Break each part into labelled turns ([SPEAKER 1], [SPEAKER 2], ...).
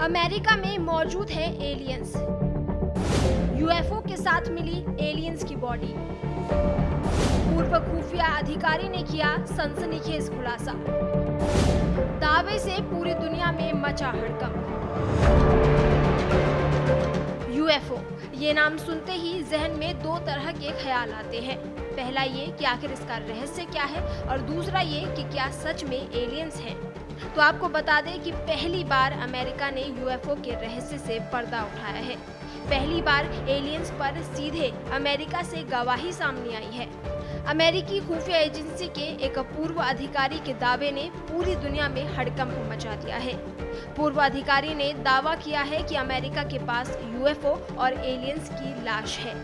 [SPEAKER 1] America में मौजूद है एलियंस। यूएफओ के साथ मिली एलियंस की बॉडी। पूर्व खुफिया अधिकारी ने किया सनसनीखेज खुलासा। दावे से पूरी दुनिया में मचा हड़कंप। यूएफओ, ये नाम सुनते ही जहन में दो तरह के ख्याल आते हैं। पहला ये कि आखिर इसका रहस्य क्या है, और दूसरा ये कि क्या सच में एलियंस हैं। तो आपको बता दें कि पहली बार अमेरिका ने यूएफओ के रहस्य से पर्दा उठाया है। पहली बार एलियंस पर सीधे अमेरिका से गवाही सामने आई है। अमेरिकी खुफिया एजेंसी के एक पूर्व अधिकारी के दावे ने पूरी दुनिया में हड़कंप मचा दिया है। पूर्व अधिकारी ने दावा किया है कि अमेरिका के पास यूएफओ और एलियंस की लाश है।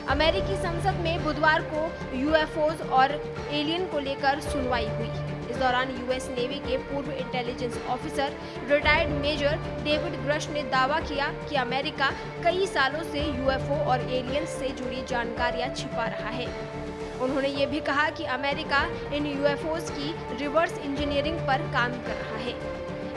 [SPEAKER 1] अमेरिकी संसद में बुधवार को यूएफओज और एलियन को लेकर सुनवाई हुई। इस दौरान यूएस नेवी के पूर्व intelligence officer retired major David Grusch ने दावा किया कि अमेरिका कई सालों से यूएफओ और एलियंस से जुड़ी जानकारियां छिपा रहा है। उन्होंने ये भी कहा कि अमेरिका इन यूएफओज की रिवर्स इंजीनियरिंग पर काम कर रहा है।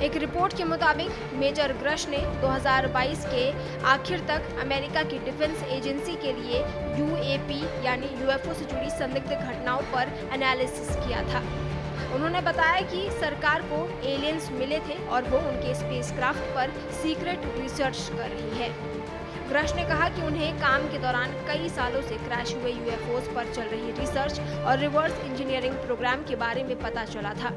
[SPEAKER 1] एक रिपोर्ट के मुताबिक मेजर ग्रश ने 2022 के आखिर तक अमेरिका की डिफेंस एजेंसी के लिए यूएपी यानी यूएफओ से जुड़ी संदिग्ध घटनाओं पर एनालिसिस किया था। उन्होंने बताया कि सरकार को एलियंस मिले थे और वो उनके स्पेसक्राफ्ट पर सीक्रेट रिसर्च कर रही है। ग्रश ने कहा कि उन्हें काम के दौरान कई सालों से क्रैश हुए यूएफओज पर चल रही रिसर्च और रिवर्स इंजीनियरिंग प्रोग्राम के बारे में पता चला था।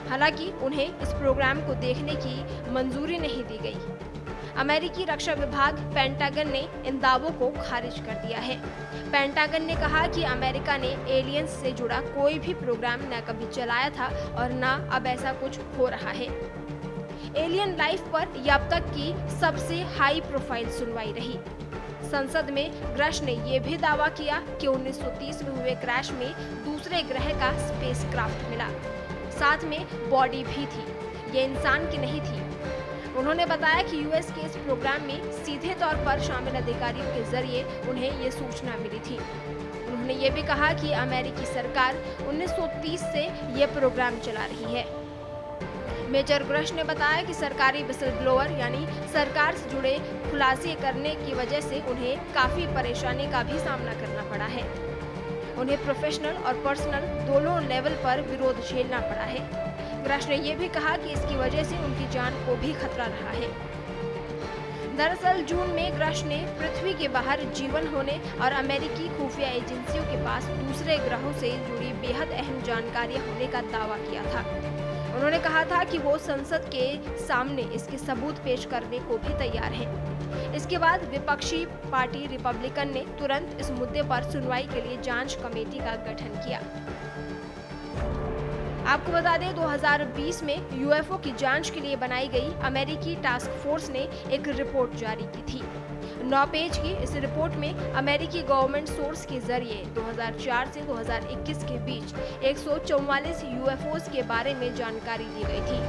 [SPEAKER 1] हालांकि उन्हें इस प्रोग्राम को देखने की मंजूरी नहीं दी गई। अमेरिकी रक्षा विभाग पेंटागन ने इन दावों को खारिज कर दिया है। पेंटागन ने कहा कि अमेरिका ने एलियंस से जुड़ा कोई भी प्रोग्राम न कभी चलाया था और न अब ऐसा कुछ हो रहा है। एलियन लाइफ पर यह अब तक की सबसे हाई प्रोफाइल सुनवाई रही। संसद में ग्रश ने यह भी दावा किया कि 1930 में हुए क्रैश में दूसरे ग्रह का स्पेसक्राफ्ट मिला, साथ में बॉडी भी थी। ये इंसान की नहीं थी। उन्होंने बताया कि यूएस के इस प्रोग्राम में सीधे तौर पर शामिल अधिकारियों के जरिए उन्हें ये सूचना मिली थी। उन्होंने ये भी कहा कि अमेरिकी सरकार 1930 से ये प्रोग्राम चला रही है। मेजर ग्रश ने बताया कि सरकारी विसल ब्लोअर यानी सरकार से जुड़े खुलासे करने की वजह से उन्हें काफी परेशानी का भी सामना करना पड़ा है। उन्हें प्रोफेशनल और पर्सनल दोनों लेवल पर विरोध झेलना पड़ा है। ग्रश ने यह भी कहा कि इसकी वजह से उनकी जान को भी खतरा रहा है। दरअसल जून में ग्रश ने पृथ्वी के बाहर जीवन होने और अमेरिकी खुफिया एजेंसियों के पास दूसरे ग्रहों से जुड़ी बेहद अहम जानकारियां होने का दावा किया था। उन्होंने कहा था कि वो संसद के सामने इसके सबूत पेश करने को भी तैयार हैं। इसके बाद विपक्षी पार्टी रिपब्लिकन ने तुरंत इस मुद्दे पर सुनवाई के लिए जांच कमेटी का गठन किया। आपको बता दें 2020 में यूएफओ की जांच के लिए बनाई गई अमेरिकी टास्क फोर्स ने एक रिपोर्ट जारी की थी। 9 पेज की इस रिपोर्ट में अमेरिकी गवर्नमेंट सोर्स के जरिए 2004 से 2021 के बीच 144 यूएफओज के बारे में जानकारी दी गई थी।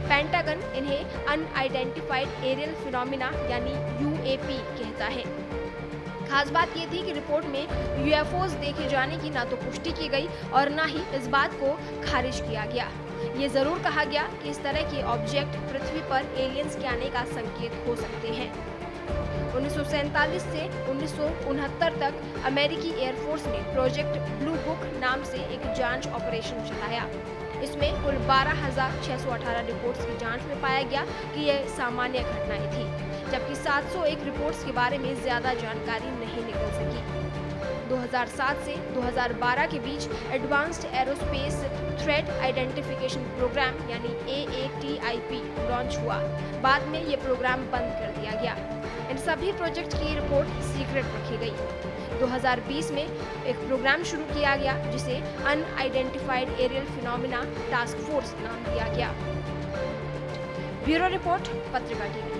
[SPEAKER 1] पेंटागन इन्हें अनआइडेंटिफाइड एरियल फिनोमिना यानी यूएपी कहता है। खास बात ये थी कि रिपोर्ट में यूएफओज देखे जाने की ना तो पुष्टि की गई और ना ही इस बात को खारिज किया गया। ये जरूर कहा गया कि इस तरह के ऑब्जेक्ट पृथ्वी पर एलियंस के आने का संकेत हो सकते हैं। 1947 से 1969 तक अमेरिकी एयरफोर्स ने प्रोजेक्ट ब्लू बुक नाम से एक जांच ऑपरेशन चलाया। इसमें कुल 12,618 रिपोर्ट्स की जांच में पाया गया कि यह सामान्य घटनाएं थी, जबकि 701 रिपोर्ट्स के बारे में ज्यादा जानकारी नहीं निकल सकी। 2007 से 2012 के बीच advanced aerospace threat identification program यानी AATIP लॉन्च हुआ। बाद में ये प्रोग्राम बंद कर दिया गया। इन सभी प्रोजेक्ट की रिपोर्ट सीक्रेट रखी गई। 2020 में एक प्रोग्राम शुरू किया गया जिसे unidentified aerial phenomena task force नाम दिया गया। Bureau report, Patrika TV.